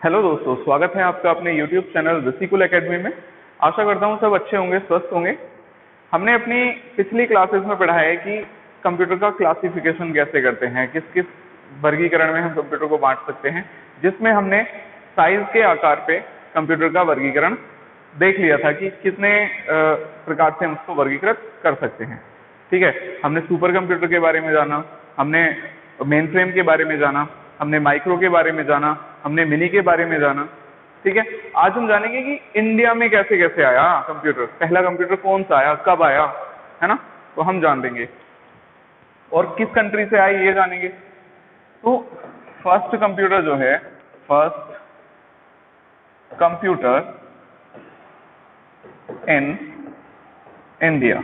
Hello दोस्तों, स्वागत है आपका अपने YouTube चैनल ऋषिकुल एकेडमी में। आशा करता हूँ सब अच्छे होंगे, स्वस्थ होंगे। हमने अपनी पिछली क्लासेस में पढ़ा है कि कंप्यूटर का क्लासिफिकेशन कैसे करते हैं, किस किस वर्गीकरण में हम कंप्यूटर को बांट सकते हैं, जिसमें हमने साइज के आधार पे कंप्यूटर का वर्गीकरण देख लिया था कि कितने प्रकार से हम उसको वर्गीकृत कर सकते हैं। ठीक है, हमने सुपर कंप्यूटर के बारे में जाना, हमने मेन फ्रेम के बारे में जाना, हमने माइक्रो के बारे में जाना, हमने मिनी के बारे में जाना। ठीक है, आज हम जानेंगे कि इंडिया में कैसे कैसे आया कंप्यूटर, पहला कंप्यूटर कौन सा आया, कब आया, है ना, तो हम जान लेंगे। और किस कंट्री से आया ये जानेंगे। तो फर्स्ट कंप्यूटर जो है, फर्स्ट कंप्यूटर इन इंडिया।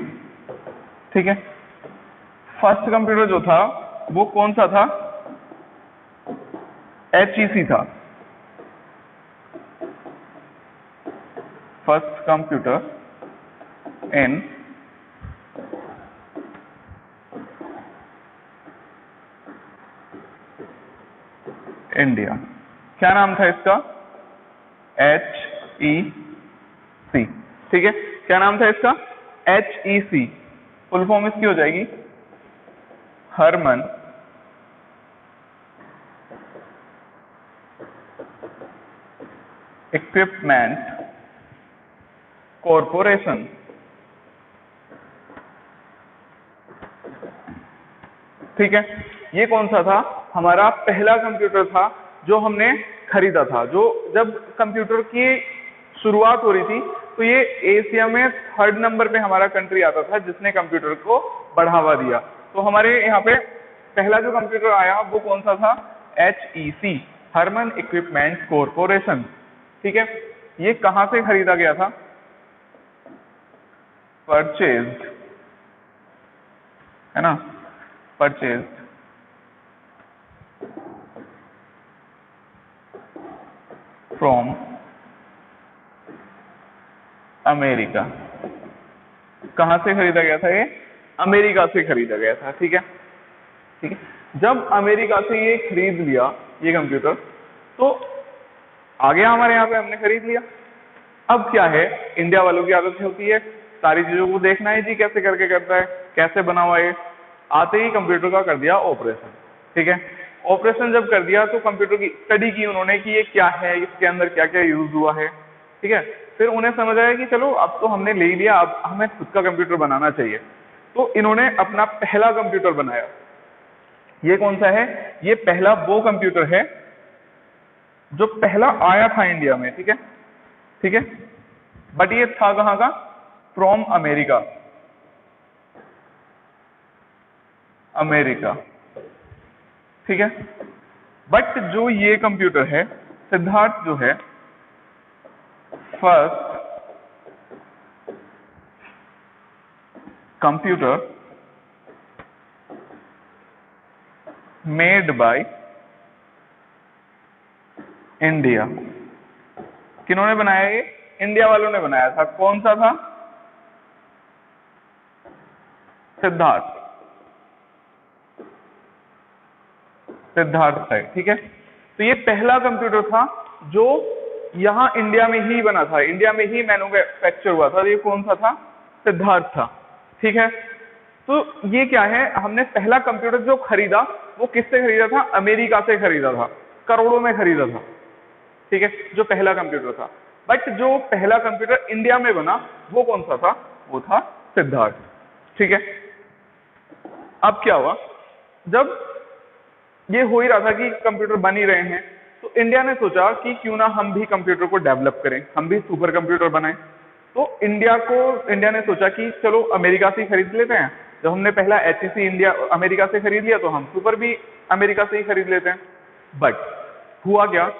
ठीक है, फर्स्ट कंप्यूटर जो था वो कौन सा था? HEC था। First computer in India. क्या नाम था इसका? HEC। ठीक है, क्या नाम था इसका? HEC। फुल फॉर्म इसकी हो जाएगी हरमन इक्विपमेंट कॉरपोरेशन। ठीक है, ये कौन सा था? हमारा पहला कंप्यूटर था जो हमने खरीदा था। जो जब कंप्यूटर की शुरुआत हो रही थी तो ये एशिया में 3rd नंबर पे हमारा कंट्री आता था जिसने कंप्यूटर को बढ़ावा दिया। तो हमारे यहाँ पे पहला जो कंप्यूटर आया वो कौन सा था? HEC, Harman equipment corporation. ठीक है, ये कहां से खरीदा गया था? परचेज्ड, है ना, परचेज्ड फ्रॉम अमेरिका। कहां से खरीदा गया था? ये अमेरिका से खरीदा गया था। ठीक है, ठीक है, जब अमेरिका से ये खरीद लिया ये कंप्यूटर, तो आ गया हमारे यहाँ पे, हमने खरीद लिया। अब क्या है, इंडिया वालों की आदत होती है सारी चीजों को देखना है जी, कैसे करके करता है, कैसे बना हुआ है। आते ही कंप्यूटर का कर दिया ऑपरेशन। ठीक है, ऑपरेशन जब कर दिया तो कंप्यूटर की स्टडी की उन्होंने कि ये क्या है, इसके अंदर क्या क्या यूज हुआ है। ठीक है, फिर उन्हें समझ आया कि चलो अब तो हमने ले लिया, अब हमें खुद का कंप्यूटर बनाना चाहिए। तो इन्होंने अपना पहला कंप्यूटर बनाया। ये कौन सा है? ये पहला वो कंप्यूटर है जो पहला आया था इंडिया में। ठीक है, ठीक है, बट ये था कहां का? From America. अमेरिका। ठीक है, बट जो ये कंप्यूटर है सिद्धार्थ जो है, first computer made by India. किन्होंने बनाया? ये इंडिया वालों ने बनाया था। कौन सा था? सिद्धार्थ, सिद्धार्थ है। ठीक है, तो ये पहला कंप्यूटर था जो यहां इंडिया में ही बना था, इंडिया में ही मैन्युफैक्चर हुआ था। ये कौन सा था? सिद्धार्थ था। ठीक है, तो ये क्या है, हमने पहला कंप्यूटर जो खरीदा वो किससे खरीदा था? अमेरिका से खरीदा था, करोड़ों में खरीदा था। ठीक है, जो पहला कंप्यूटर था। बट जो पहला कंप्यूटर इंडिया में बना वो कौन सा था? वो था सिद्धार्थ। ठीक है, अब क्या हुआ, जब ये हो ही रहा था कि कंप्यूटर बन ही रहे हैं, तो इंडिया ने सोचा कि क्यों ना हम भी कंप्यूटर को डेवलप करें, हम भी सुपर कंप्यूटर बनाएं। तो इंडिया ने सोचा कि चलो अमेरिका से ही खरीद लेते हैं। जब हमने पहला HEC इंडिया अमेरिका से खरीद लिया तो हम सुपर भी अमेरिका से ही खरीद लेते हैं। बट हुआ क्या,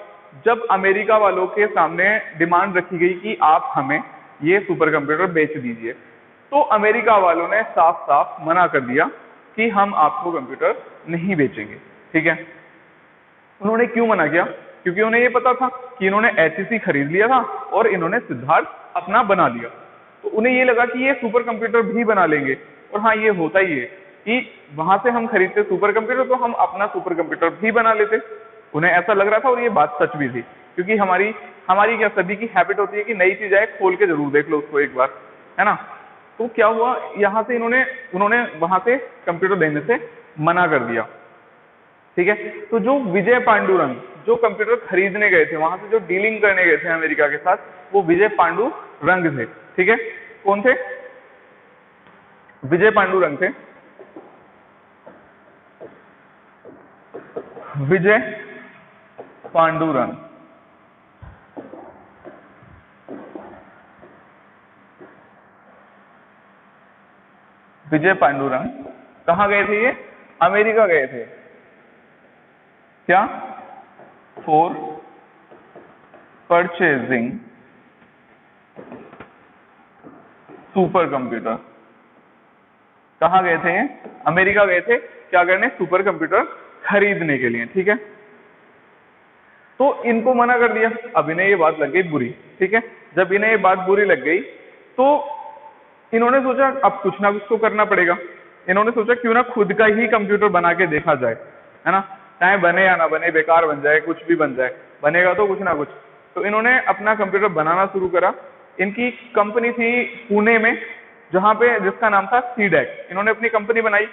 जब अमेरिका वालों के सामने डिमांड रखी गई कि आप हमें ये सुपर कंप्यूटर बेच दीजिए, तो अमेरिका वालों ने साफ साफ मना कर दिया कि हम आपको कंप्यूटर नहीं बेचेंगे। ठीक है, उन्होंने क्यों मना किया? क्योंकि उन्हें ये पता था कि इन्होंने HEC खरीद लिया था और इन्होंने सिद्धार्थ अपना बना लिया। तो उन्हें ये लगा कि ये सुपर कंप्यूटर भी बना लेंगे। और हाँ, ये होता ही है कि वहां से हम खरीदते सुपर कंप्यूटर तो हम अपना सुपर कंप्यूटर भी बना लेते। उन्हें ऐसा लग रहा था और ये बात सच भी थी। क्योंकि हमारी हमारी क्या सभी की हैबिट होती है कि नई चीज आए खोल के जरूर देख लो उसको एक बार, है ना। तो क्या हुआ, यहाँ से उन्होंने वहां से कंप्यूटर देने से मना कर दिया, ठीक है। तो जो विजय पांडुरंग जो कंप्यूटर खरीदने गए थे, वहां से जो डीलिंग करने गए थे अमेरिका के साथ, वो विजय पांडुरंग थे, ठीक है। कौन थे? विजय पांडुरंग थे। विजय पांडुरंग विजय पांडुरंग कहाँ गए थे? ये अमेरिका गए थे। क्या? For purchasing super computer. कहाँ गए थे? अमेरिका गए थे। क्या करने? सुपर कंप्यूटर खरीदने के लिए, ठीक है। तो इनको मना कर दिया। अब इन्हें ये बात लग गई बुरी, ठीक है। जब इन्हें ये बात बुरी लग गई तो इन्होंने सोचा अब कुछ ना कुछ तो करना पड़ेगा। इन्होंने सोचा क्यों ना खुद का ही कंप्यूटर बना के देखा जाए, है ना। चाहे बने या ना बने, बेकार बन जाए, कुछ भी बन जाए, बनेगा तो कुछ ना कुछ। तो इन्होंने अपना कंप्यूटर बनाना शुरू करा। इनकी कंपनी थी पुणे में, जहां पे जिसका नाम था सीडेक। इन्होंने अपनी कंपनी बनाई,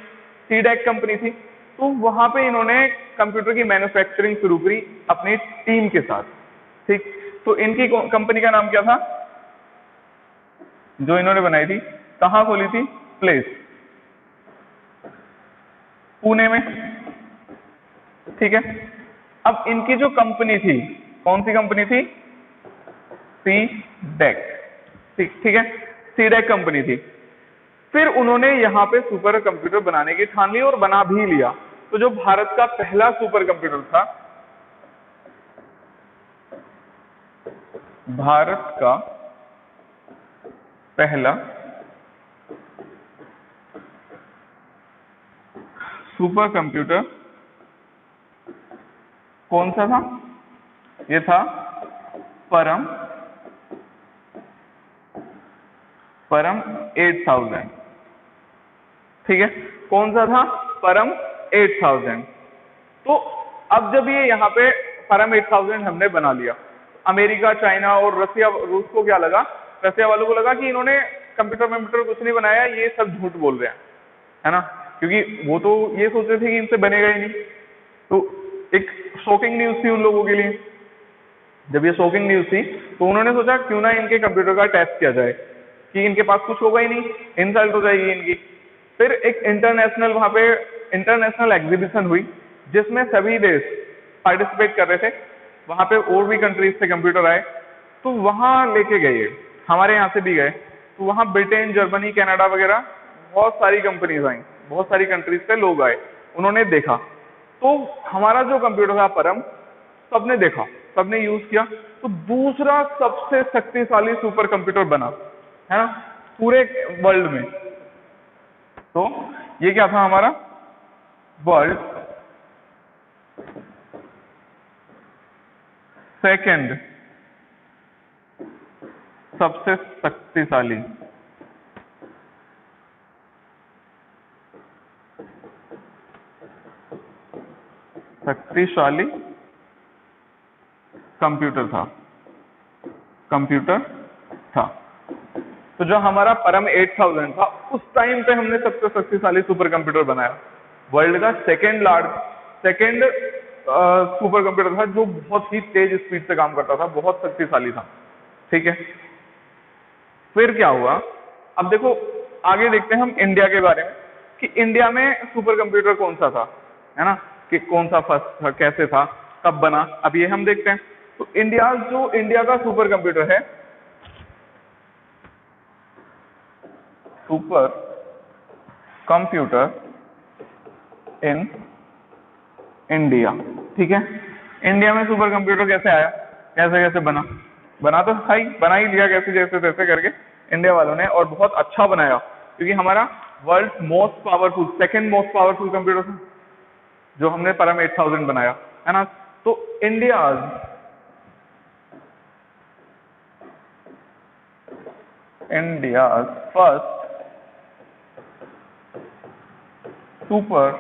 सीडेक कंपनी थी। तो वहां पे इन्होंने कंप्यूटर की मैन्युफैक्चरिंग शुरू करी अपनी टीम के साथ, ठीक। तो इनकी कंपनी का नाम क्या था जो इन्होंने बनाई थी? कहाँ खोली थी? प्लेस, पुणे में, ठीक है। अब इनकी जो कंपनी थी, कौन सी कंपनी थी? सीडेक, ठीक है, सीडेक कंपनी थी। फिर उन्होंने यहाँ पे सुपर कंप्यूटर बनाने की ठान ली और बना भी लिया। तो जो भारत का पहला सुपर कंप्यूटर था, भारत का पहला सुपर कंप्यूटर कौन सा था? ये था परम 8000, ठीक है। कौन सा था? परम 8000। तो अब जब ये यहाँ पे परम 8000 हमने बना लिया, अमेरिका, चाइना और रसिया, रूस को क्या लगा? रसिया वालों को लगा कि इन्होंने कंप्यूटर कुछ नहीं बनाया, ये सब झूठ बोल रहे हैं, है ना। क्योंकि वो तो ये सोच रहे थे कि इनसे बनेगा ही नहीं। तो एक शॉकिंग न्यूज थी उन लोगों के लिए। जब ये शॉकिंग न्यूज थी तो उन्होंने सोचा क्यों ना इनके कंप्यूटर का टेस्ट किया जाए, कि इनके पास कुछ होगा ही नहीं, इंसल्ट हो जाएगी इनकी। फिर एक इंटरनेशनल वहां पे इंटरनेशनल एग्जीबिशन हुई, जिसमें सभी देश पार्टिसिपेट कर रहे थे। वहां पे और भी कंट्रीज से कंप्यूटर आए, तो वहां लेके गए, हमारे यहाँ से भी गए। तो वहां ब्रिटेन, जर्मनी, कनाडा वगैरह बहुत सारी कंपनीज आई, बहुत सारी कंट्रीज से लोग आए, उन्होंने देखा। तो हमारा जो कंप्यूटर था परम, सबने देखा, सबने यूज किया, तो दूसरा सबसे शक्तिशाली सुपर कंप्यूटर बना, है ना, पूरे वर्ल्ड में। तो ये क्या था हमारा? वर्ल्ड सेकंड सबसे शक्तिशाली कंप्यूटर था। तो जो हमारा परम 8000 था, उस टाइम पे हमने सबसे शक्तिशाली सुपर कंप्यूटर बनाया। वर्ल्ड का सेकंड सुपर कंप्यूटर था, जो बहुत ही तेज स्पीड से काम करता था, बहुत शक्तिशाली था, ठीक है। फिर क्या हुआ? अब देखो, आगे देखते हैं हम इंडिया के बारे में, कि इंडिया में सुपर कंप्यूटर कौन सा था, है ना, कि कौन सा फर्स्ट था, कैसे था, कब बना, अब ये हम देखते हैं। तो इंडिया का सुपर कंप्यूटर है, सुपर कंप्यूटर इन इंडिया, ठीक है। इंडिया में सुपर कंप्यूटर कैसे आया, कैसे बना तो था ही, बना ही लिया कैसे जैसे तैसे करके इंडिया वालों ने, और बहुत अच्छा बनाया, क्योंकि हमारा world most powerful, second most powerful computer था जो हमने परम 8000 बनाया, है ना। तो इंडिया फर्स्ट सुपर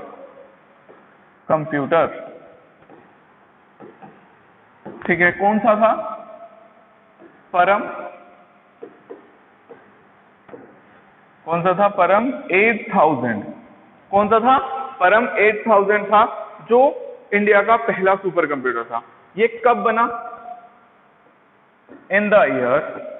कंप्यूटर ठीक है, कौन सा था? परम, कौन सा था? परम 8000। कौन सा था? परम 8000 था, जो इंडिया का पहला सुपर कंप्यूटर था। ये कब बना? In the year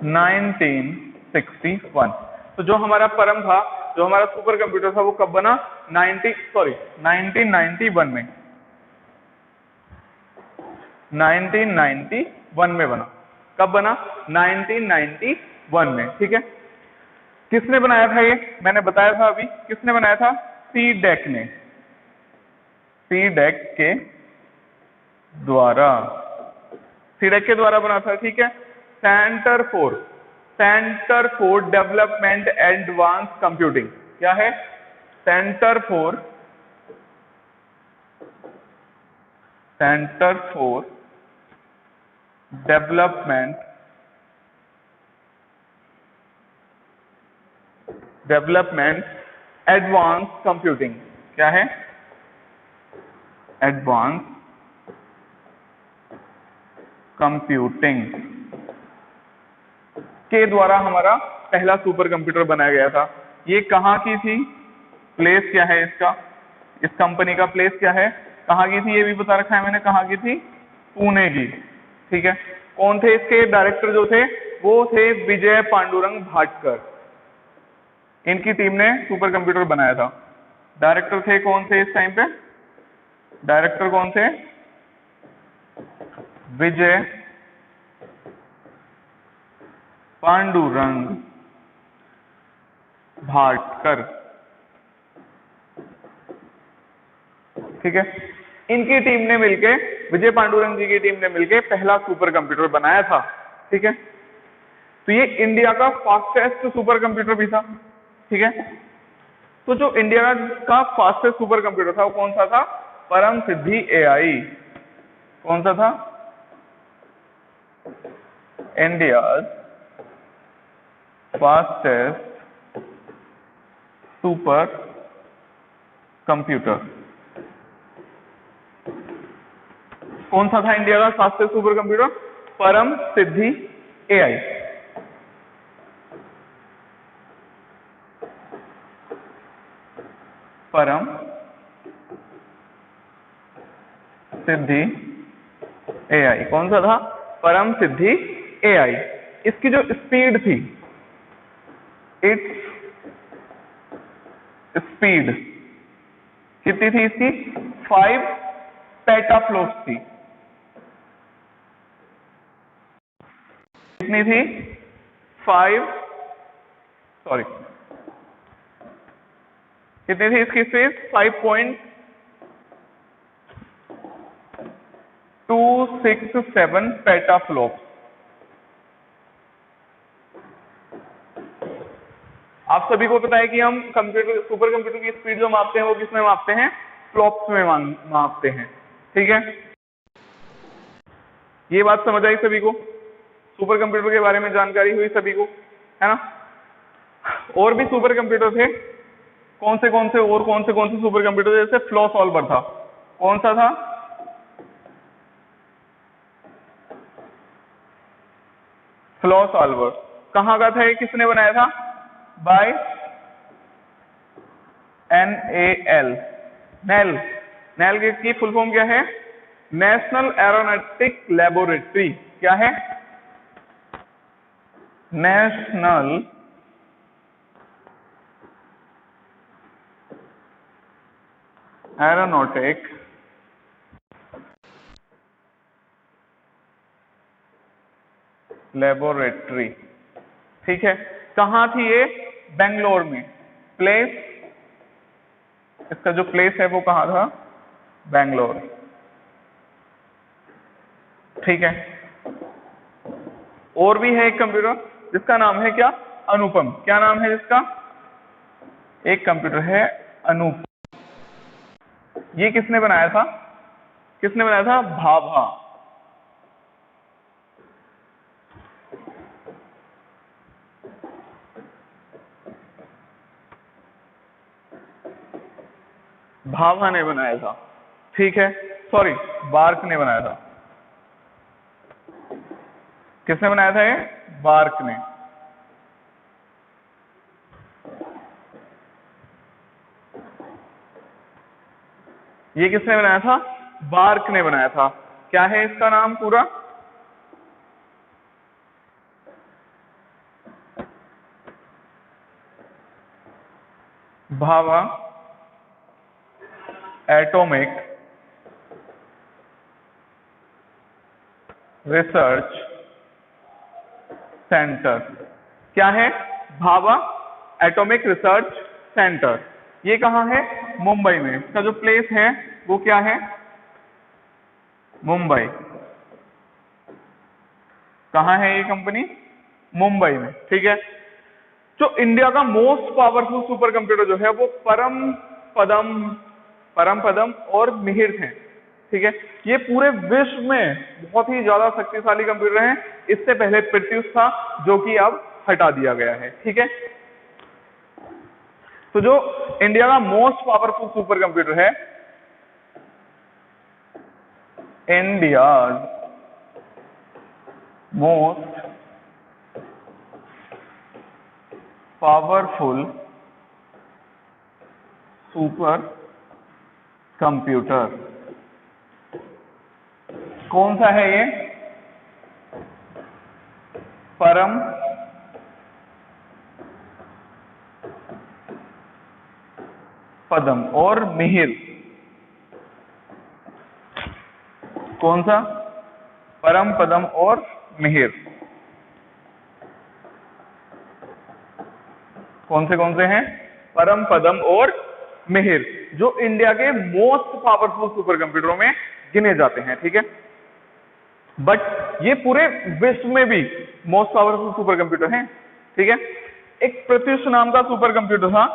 1961। तो जो हमारा परम था, जो हमारा सुपर कंप्यूटर था, वो कब बना? 1991 में। 1991 में बना। कब बना? 1991 में। ठीक है, किसने बनाया था ये? मैंने बताया था अभी, किसने बनाया था? सी डेक ने, सी डेक के द्वारा, सी डेक के द्वारा बना था। ठीक है, centre for development advance computing. क्या है? Centre for development advance computing. क्या है? एडवांस कंप्यूटिंग के द्वारा हमारा पहला सुपर कंप्यूटर बनाया गया था। ये कहाँ की थी? प्लेस क्या है इसका? इस कंपनी का प्लेस क्या है? कहाँ की थी ये भी बता रखा है मैंने, कहाँ की थी? पुणे की। ठीक है, कौन थे इसके डायरेक्टर जो थे? वो थे विजय पांडुरंग भाटकर। इनकी टीम ने सुपर कंप्यूटर बनाया था। डायरेक्टर थे कौन थे इस टाइम पे? डायरेक्टर कौन थे? विजय पांडुरंग भाटकर। ठीक है, इनकी टीम ने मिलके, विजय पांडुरंग जी की टीम ने मिलके पहला सुपर कंप्यूटर बनाया था। ठीक है, तो ये इंडिया का फास्टेस्ट सुपर कंप्यूटर भी था। ठीक है, तो जो इंडिया का फास्टेस्ट सुपर कंप्यूटर था वो कौन सा था? परम सिद्धि एआई। कौन सा था? India fastest super computer. कौन सा था इंडिया का फास्टेस्ट सुपर कंप्यूटर? परम सिद्धि एआई। परम सिद्धि एआई। कौन सा था? परम सिद्धि एआई। इसकी जो स्पीड थी, इट्स स्पीड कितनी थी इसकी? 5 पेटाफ्लोप्स थी। कितनी थी? 5 सॉरी कितनी थी इसकी स्पीड? 5.267 पेटाफ्लोप्स। आप सभी को पता है कि हम कंप्यूटर, सुपर कंप्यूटर की स्पीड जो मापते हैं वो किस में मापते हैं? फ्लॉप्स में मापते हैं। ठीक है, ये बात समझ आई सभी को? सुपर कंप्यूटर के बारे में जानकारी हुई सभी को, है ना? और भी सुपर कंप्यूटर थे। कौन से सुपर कंप्यूटर? जैसे फ्लो सॉल्वर था। कौन सा था? Flow solver. कहाँ का था ये? किसने बनाया था? By NAL। नेल। नेल की फुल फॉर्म क्या है? National aeronautic laboratory. क्या है? National aeronautic laboratory. ठीक है, कहाँ थी ये? बेंगलोर में। प्लेस, इसका जो प्लेस है वो कहाँ था? बेंगलोर। ठीक है, और भी है एक कंप्यूटर जिसका नाम है क्या? अनुपम। क्या नाम है जिसका? एक कंप्यूटर है अनुपम। ये किसने बनाया था? किसने बनाया था? भाभा। भाभा ने बनाया था। ठीक है, सॉरी, बार्क ने बनाया था। किसने बनाया था ये? बार्क ने। ये किसने बनाया था? बार्क ने बनाया था। क्या है इसका नाम पूरा? Bhabha atomic research centre. क्या है? Bhabha atomic research centre. ये कहाँ है? मुंबई में। इसका जो प्लेस है वो क्या है? मुंबई। कहाँ है ये कंपनी? मुंबई में। ठीक है। जो इंडिया का मोस्ट पावरफुल सुपर कंप्यूटर जो है वो परम पदम और मिहिर थे। ठीक है। ये पूरे विश्व में बहुत ही ज्यादा शक्तिशाली कंप्यूटर हैं। इससे पहले प्रत्युष था जो कि अब हटा दिया गया है। ठीक है। तो जो इंडिया का मोस्ट पावरफुल सुपर कंप्यूटर है, India most powerful super computer कौन सा है? ये परम पदम और मिहिर। कौन सा? परम पदम और मिहिर। कौन से हैं? परम पदम और मिहिर, जो इंडिया के मोस्ट पावरफुल सुपर कंप्यूटरों में गिने जाते हैं। ठीक है। बट ये पूरे विश्व में भी मोस्ट पावरफुल सुपर कंप्यूटर हैं। ठीक है। एक प्रत्युष नाम का सुपर कंप्यूटर था।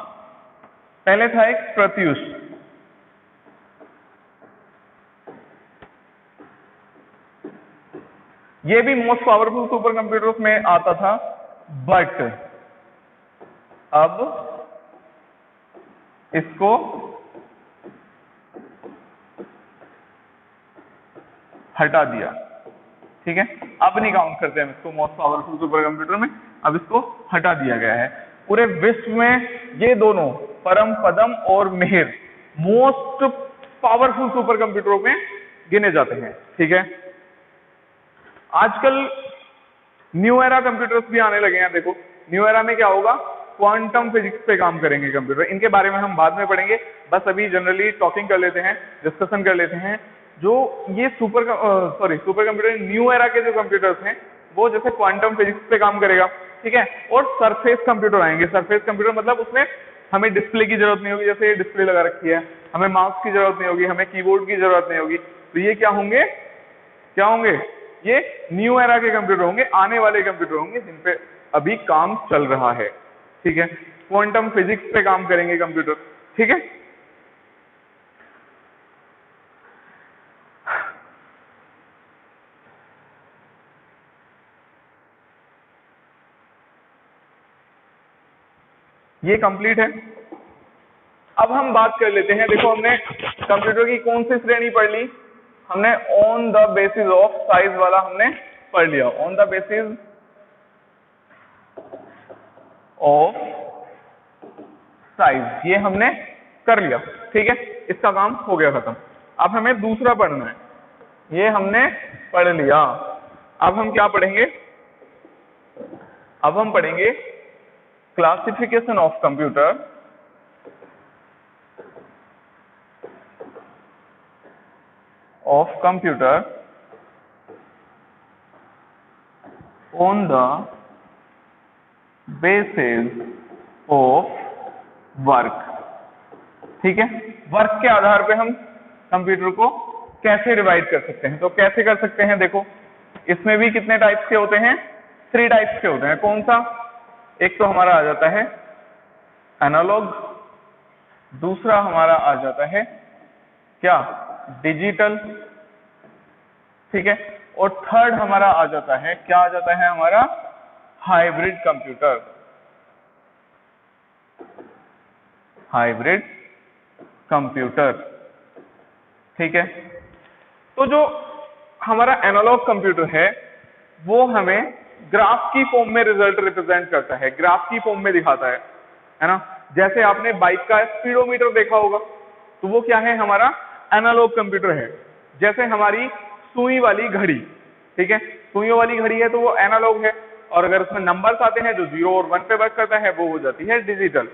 पहले था एक प्रत्युष। ये भी मोस्ट पावरफुल सुपर कंप्यूटर्स में आता था, बट अब इसको हटा दिया। ठीक है। अब नहीं काउंट करते हैं इसको मोस्ट पावरफुल सुपर कंप्यूटर में, अब इसको हटा दिया गया है। पूरे विश्व में ये दोनों परम पदम और मिहिर मोस्ट पावरफुल सुपर कंप्यूटरों में गिने जाते हैं। ठीक है। आजकल न्यू एरा कंप्यूटर्स भी आने लगे हैं। देखो न्यू एरा में क्या होगा, क्वांटम फिजिक्स पे काम करेंगे कंप्यूटर। इनके बारे में हम बाद में पढ़ेंगे, बस अभी जनरली टॉकिंग कर लेते हैं, डिस्कशन कर लेते हैं। जो ये सुपर कंप्यूटर न्यू एरा के जो कंप्यूटर्स हैं वो जैसे क्वांटम फिजिक्स पे काम करेगा। ठीक है। और सरफेस कंप्यूटर आएंगे। सरफेस कंप्यूटर मतलब उसमें हमें डिस्प्ले की जरूरत नहीं होगी, जैसे डिस्प्ले लगा रखी है, हमें माउस की जरूरत नहीं होगी, हमें कीबोर्ड की जरूरत नहीं होगी। तो ये क्या होंगे? ये न्यू एरा के कंप्यूटर होंगे, आने वाले कंप्यूटर होंगे जिन पे अभी काम चल रहा है। ठीक है। क्वांटम फिजिक्स पे काम करेंगे कंप्यूटर। ठीक है। ये कंप्लीट है। अब हम बात कर लेते हैं। देखो हमने कंप्यूटर की कौन सी श्रेणी पढ़ ली? हमने on the basis of size वाला हमने पढ़ लिया। On the basis of size ये हमने कर लिया। ठीक है। इसका काम हो गया खत्म। अब हमें दूसरा पढ़ना है। ये हमने पढ़ लिया। अब हम क्या पढ़ेंगे? अब हम पढ़ेंगे classification of computer on the basis of work। ठीक है। वर्क के आधार पे हम कंप्यूटर को कैसे डिवाइड कर सकते हैं? तो कैसे कर सकते हैं? देखो इसमें भी कितने टाइप्स के होते हैं? 3 टाइप्स के होते हैं। कौन सा? एक तो हमारा आ जाता है एनालॉग, दूसरा हमारा आ जाता है क्या? डिजिटल। ठीक है। और थर्ड हमारा आ जाता है, क्या आ जाता है हमारा? Hybrid computer. Hybrid computer. ठीक है। तो जो हमारा एनालॉग कंप्यूटर है वो हमें ग्राफ की फॉर्म में रिजल्ट रिप्रेजेंट करता है, ग्राफ की फॉर्म में दिखाता है ना। जैसे आपने बाइक का स्पीडोमीटर देखा होगा, तो वो क्या है, हमारा एनालॉग कंप्यूटर है। जैसे हमारी सुई वाली घड़ी, ठीक है, सुइयों वाली घड़ी है तो वो एनालॉग है, और अगर उसमें नंबर्स आते हैं जो 0 और 1 पे वर्क करता है वो हो जाती है डिजिटल।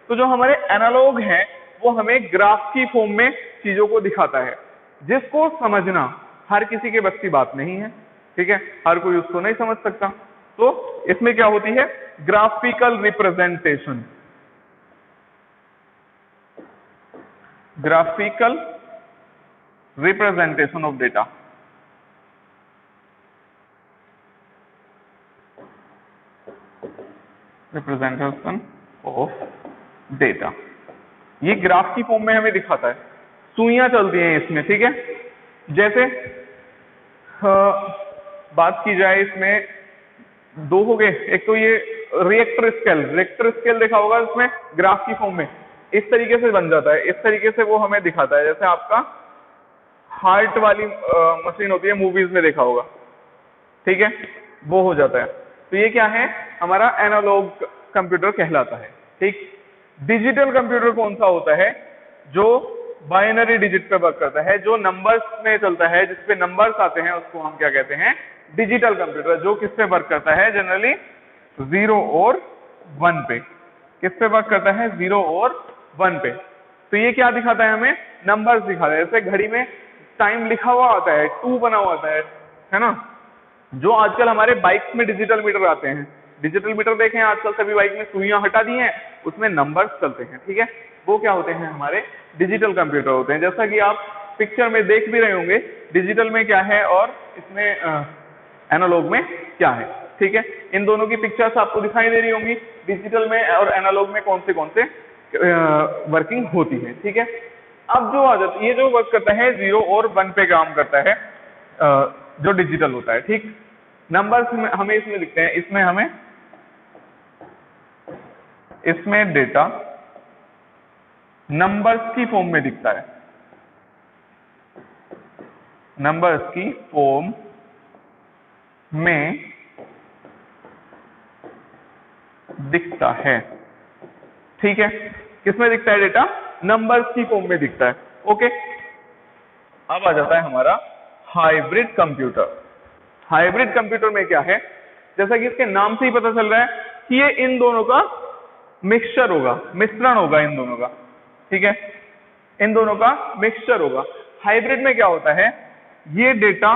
तो जो हमारे एनालॉग हैं वो हमें ग्राफ की फॉर्म में चीजों को दिखाता है, जिसको समझना हर किसी के बस की बात नहीं है, ठीक है, हर कोई उसको नहीं समझ सकता। तो इसमें क्या होती है, graphical representation, graphical representation of data. Representation of data, ये ग्राफ की फॉर्म में हमें दिखाता है। सुइयां चलती हैं इसमें, ठीक है। जैसे बात की जाए, इसमें दो हो गए, एक तो ये रिएक्टर स्केल, रिएक्टर स्केल देखा होगा, इसमें ग्राफ की फॉर्म में इस तरीके से बन जाता है, इस तरीके से वो हमें दिखाता है। जैसे आपका हार्ट वाली मशीन होती है, मूवीज में देखा होगा, ठीक है, वो हो जाता है। तो ये क्या है, हमारा एनालॉग कंप्यूटर कहलाता है, ठीक। डिजिटल कंप्यूटर कौन सा होता है, जो बाइनरी डिजिट पे वर्क करता है, जो नंबर्स में चलता है, जिसपे नंबर्स आते हैं, उसको हम क्या कहते हैं, डिजिटल कंप्यूटर। जो किस पे वर्क करता है, जनरली 0 और 1 पे। किस पे वर्क करता है, 0 और 1 पे। तो ये क्या दिखाता है, हमें नंबर्स दिखाता है। जैसे घड़ी में टाइम लिखा हुआ आता है, 2 बना हुआ आता है ना। जो आजकल हमारे बाइक्स में डिजिटल मीटर आते हैं, डिजिटल मीटर देखें आजकल सभी बाइक में सुइयां हटा दी हैं, उसमें नंबर्स चलते हैं, ठीक है, वो क्या होते हैं, हमारे डिजिटल कंप्यूटर होते हैं। जैसा कि आप पिक्चर में देख भी रहे होंगे, डिजिटल में क्या है और इसमें एनालॉग में क्या है, ठीक है। इन दोनों की पिक्चर्स आपको दिखाई दे रही होंगी, डिजिटल में और एनालॉग में कौन से वर्किंग होती है, ठीक है। अब जो आ जाता है, ये जो वर्क करता है 0 और 1 पे काम करता है, जो डिजिटल होता है, ठीक। नंबर्स हमें इसमें लिखते हैं, इसमें डेटा नंबर्स की फॉर्म में दिखता है, नंबर्स की फॉर्म में दिखता है, ठीक है। किसमें दिखता है डेटा, नंबर्स की फॉर्म में दिखता है, ओके। अब आ जाता है हमारा हाइब्रिड कंप्यूटर। हाइब्रिड कंप्यूटर में क्या है, जैसा कि इसके नाम से ही पता चल रहा है कि ये इन दोनों का मिक्सचर होगा, मिश्रण होगा इन दोनों का, ठीक है, इन दोनों का मिक्सचर होगा। हाइब्रिड में क्या होता है, ये डेटा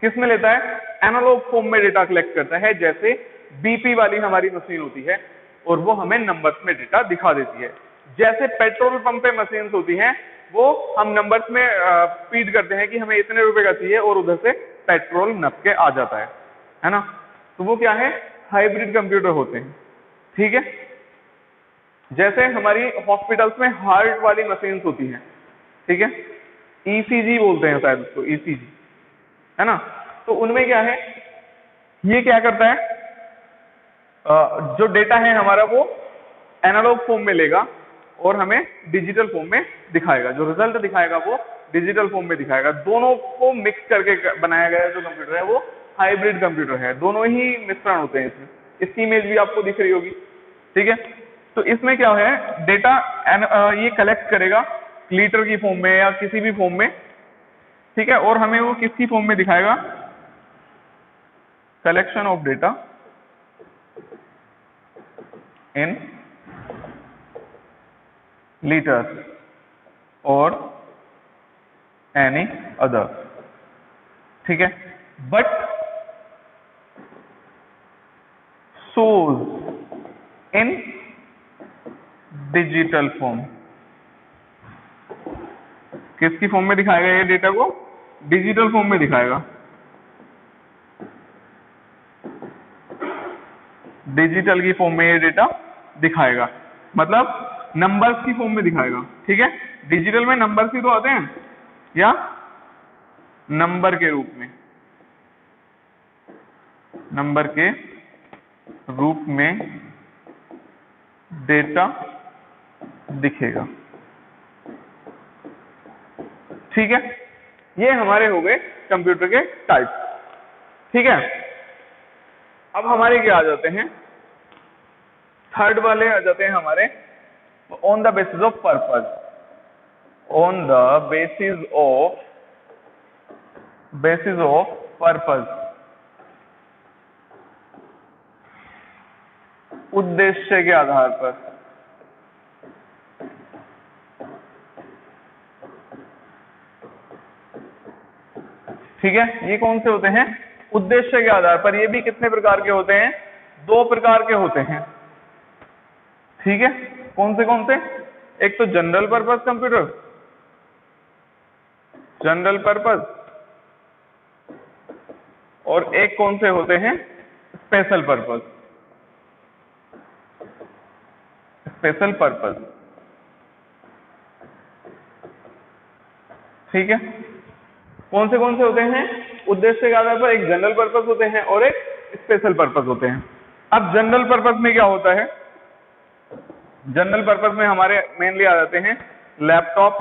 किस में लेता है, एनालॉग फॉर्म में डेटा कलेक्ट करता है। जैसे बीपी वाली हमारी मशीन होती है और वो हमें नंबर्स में डेटा दिखा देती है। जैसे पेट्रोल पंप पे मशीन होती हैं, वो हम नंबर्स में फीड करते हैं कि हमें इतने रुपए का चाहिए और उधर से पेट्रोल नप के आ जाता है ना। तो वो क्या है, हाइब्रिड कंप्यूटर होते हैं, ठीक है। जैसे हमारी हॉस्पिटल्स में हार्ट वाली मशीन्स होती हैं, ठीक है, ईसीजी बोलते हैं शायद उसको, ईसीजी, है ना। तो उनमें क्या है, ये क्या करता है, जो डेटा है हमारा वो एनालॉग फॉर्म में लेगा और हमें डिजिटल फॉर्म में दिखाएगा। जो रिजल्ट दिखाएगा वो डिजिटल फॉर्म में दिखाएगा। दोनों को मिक्स करके बनाया गया जो कंप्यूटर है वो हाइब्रिड कंप्यूटर है। दोनों ही मिश्रण होते हैं इसमें। इसकी इमेज भी आपको दिख रही होगी, ठीक है। तो इसमें क्या है, डेटा ये कलेक्ट करेगा लीटर की फॉर्म में या किसी भी फॉर्म में, ठीक है, और हमें वो किसकी फॉर्म में दिखाएगा, collection of data in liters or any other, ठीक है, but shows in digital form। किसकी फॉर्म में दिखाएगा ये डेटा को, डिजिटल फॉर्म में दिखाएगा, डिजिटल की फॉर्म में ये डेटा दिखाएगा, मतलब नंबर्स की फॉर्म में दिखाएगा, ठीक है। डिजिटल में नंबर्स ही तो आते हैं, या नंबर के रूप में, नंबर के रूप में डेटा दिखेगा, ठीक है, ये हमारे हो गए कंप्यूटर के टाइप। ठीक है, अब हमारे क्या आ जाते हैं, थर्ड वाले आ जाते हैं हमारे on the basis of purpose. On the basis of purpose, उद्देश्य के आधार पर। ठीक है, ये कौन से होते हैं, उद्देश्य के आधार पर। ये भी कितने प्रकार के होते हैं, 2 प्रकार के होते हैं। ठीक है, कौन से, एक तो general purpose computer, general purpose, और एक कौन से होते हैं, स्पेशल पर्पस, स्पेशल पर्पस। ठीक है, कौन से होते हैं, उद्देश्य के आधार पर एक जनरल पर्पस होते हैं और एक स्पेशल पर्पस होते हैं। अब जनरल पर्पस में क्या होता है, जनरल पर्पस में हमारे मेनली आ जाते हैं लैपटॉप,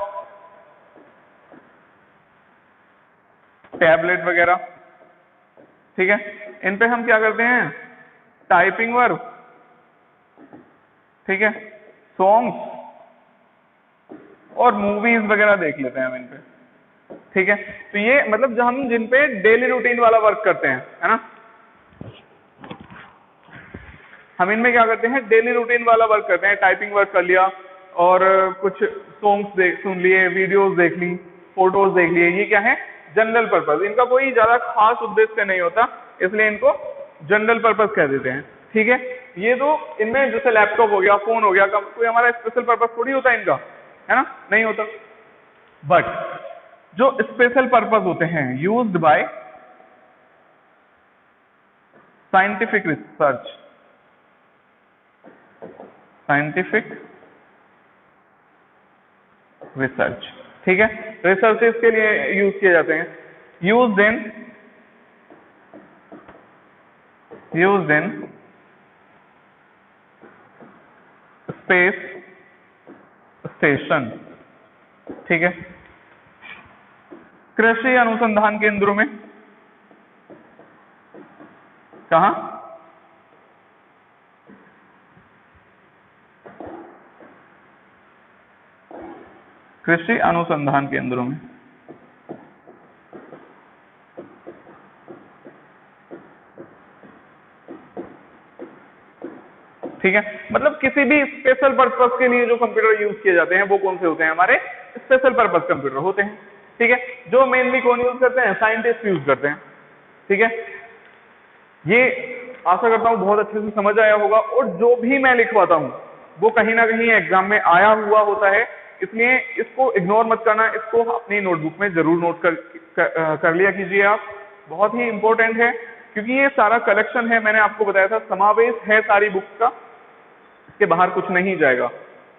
टैबलेट वगैरह। ठीक है, इन पे हम क्या करते हैं, टाइपिंग वर्क, ठीक है, सॉन्ग्स और मूवीज वगैरह देख लेते हैं हम इन पे। ठीक है, तो ये मतलब जो हम जिन पे डेली रूटीन वाला वर्क करते हैं, है ना, हम इनमें क्या करते हैं, डेली रूटीन वाला वर्क करते हैं, टाइपिंग वर्क कर लिया और कुछ सॉन्ग्स सुन लिए, वीडियोस देख ली, फोटोज देख लिए। ये क्या है, जनरल पर्पस। इनका कोई ज्यादा खास उद्देश्य नहीं होता, इसलिए इनको जनरल पर्पस कह देते हैं। ठीक है, ये तो इनमें जैसे लैपटॉप हो गया, फोन हो गया, कोई हमारा स्पेशल पर्पस थोड़ी होता है इनका, है ना, नहीं होता। बट जो स्पेशल पर्पस होते हैं, used by scientific research, scientific research. ठीक है, रिसर्चेस के लिए यूज किए जाते हैं, यूज्ड इन स्पेस स्टेशन। ठीक है, कृषि अनुसंधान केंद्रों में, कहां, कृषि अनुसंधान केंद्रों में। ठीक है, मतलब किसी भी स्पेशल पर्पस के लिए जो कंप्यूटर यूज किए जाते हैं वो कौन से होते हैं, हमारे स्पेशल पर्पस कंप्यूटर होते हैं। ठीक है, जो मेनली कौन यूज करते हैं, साइंटिस्ट यूज करते हैं। ठीक है, ये आशा करता हूं बहुत अच्छे से समझ आया होगा, और जो भी मैं लिखवाता हूं वो कहीं ना कहीं एग्जाम में आया हुआ होता है, इसलिए इसको इग्नोर मत करना, इसको अपनी नोटबुक में जरूर नोट कर लिया कीजिए आप। बहुत ही इंपॉर्टेंट है, क्योंकि ये सारा कलेक्शन है, मैंने आपको बताया था समावेश है सारी बुक्स का, इसके बाहर कुछ नहीं जाएगा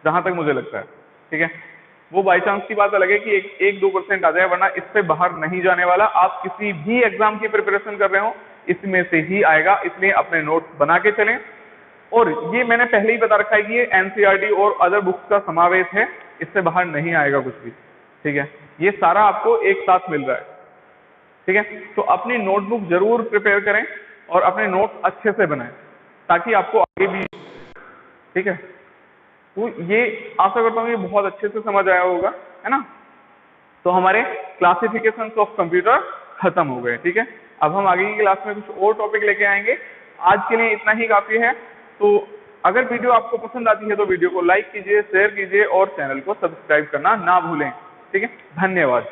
जहां तक मुझे लगता है। ठीक है, वो बाई चांस की बात अलग है कि 1-2% आ जाए, वरना इससे बाहर नहीं जाने वाला। आप किसी भी एग्जाम की प्रिपरेशन कर रहे हो इसमें से ही आएगा, इसलिए अपने नोट्स बना के चलें। और ये मैंने पहले ही बता रखा है कि ये एनसीईआरटी और अदर बुक्स का समावेश है, इससे बाहर नहीं आएगा कुछ भी। ठीक है, ये सारा आपको एक साथ मिल रहा है। ठीक है, तो अपनी नोटबुक जरूर प्रिपेयर करें और अपने नोट्स अच्छे से बनाएं, ताकि आपको आगे भी, ठीक है, तो ये आशा करता हूँ ये बहुत अच्छे से समझ आया होगा, है ना। तो हमारे क्लासिफिकेशन ऑफ कंप्यूटर खत्म हो गए। ठीक है, अब हम आगे की क्लास में कुछ और टॉपिक लेके आएंगे। आज के लिए इतना ही काफी है। तो अगर वीडियो आपको पसंद आती है तो वीडियो को लाइक कीजिए, शेयर कीजिए और चैनल को सब्सक्राइब करना ना भूलें। ठीक है, धन्यवाद।